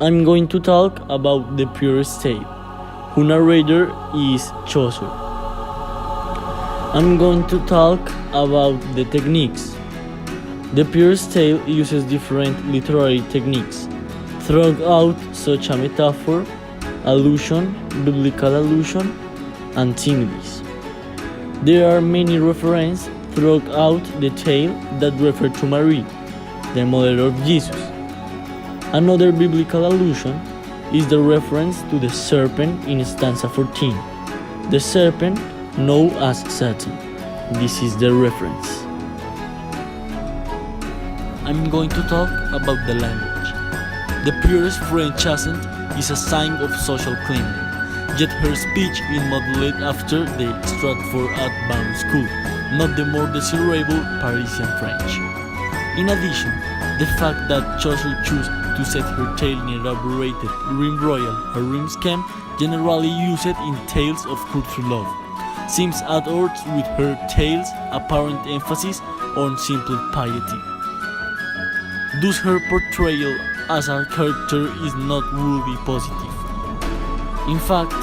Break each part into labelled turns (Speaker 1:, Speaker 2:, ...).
Speaker 1: I'm going to talk about the prioress tale, whose narrator is Chaucer. I'm going to talk about the techniques. The prioress tale uses different literary techniques throughout, such as metaphor, allusion, biblical allusion, and similes. There are many references throughout the tale that refer to Mary, the mother of Jesus. Another biblical allusion is the reference to the serpent in stanza 14. The serpent known as Satan. This is the reference. I'm going to talk about the language. The prioress French accent is a sign of social claiming, yet her speech is modeled after the Stratford-upon School, not the more desirable Parisian French. In addition, the fact that Chaucer chose to set her tale in elaborated royal harem scheme, generally used in tales of courtly love, seems at odds with her tale's apparent emphasis on simple piety. Thus her portrayal as a character is not wholly positive. In fact,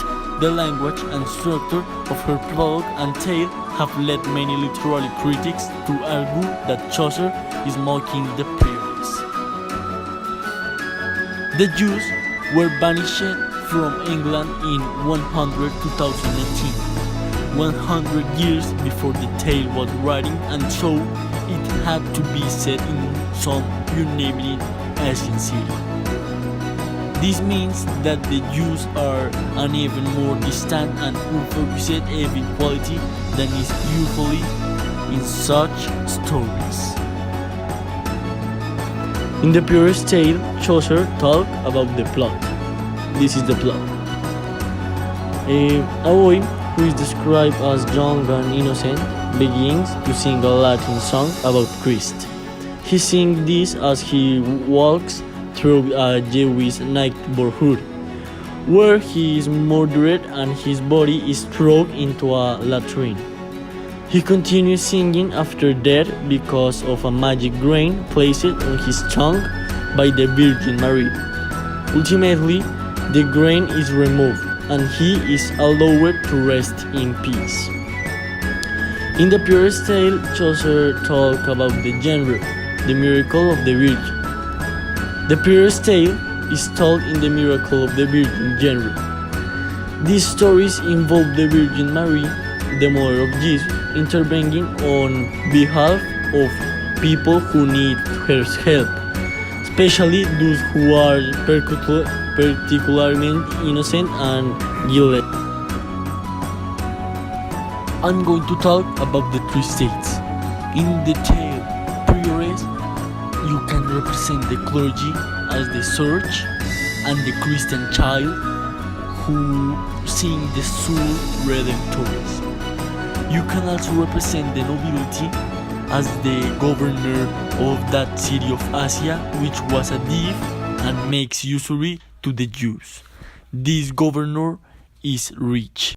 Speaker 1: the language and structure of her prologue and tale have led many literary critics to argue that Chaucer is mocking the prioress. The Jews were banished from England in 100 2019, 100 years before the tale was written, and so it had to be set in some uninhabited Asian city. This means that the Jews are an even more distant and unfocused event quality than is usually in such stories. In the prioress tale, Chaucer talks about the plot. This is the plot. A boy who is described as young and innocent begins to sing a Latin song about Christ. He sings this as he walks through a Jewish neighborhood, where he is murdered and his body is thrown into a latrine. He continues singing after death because of a magic grain placed on his tongue by the Virgin Mary. Ultimately, the grain is removed and he is allowed to rest in peace. In the prioress tale, Chaucer talks about the genre, the miracle of the Virgin. The prioress tale is told in the miracle of the Virgin genre. These stories involve the Virgin Mary, the mother of Jesus, intervening on behalf of people who need her help, especially those who are particularly innocent and guilty. I'm going to talk about the three states. In the tale Prioress, you can represent the clergy as the church and the Christian child who sing the soul redemptors. You can also represent the nobility as the governor of that city of Asia, which was a thief and makes usury to the Jews. This governor is rich.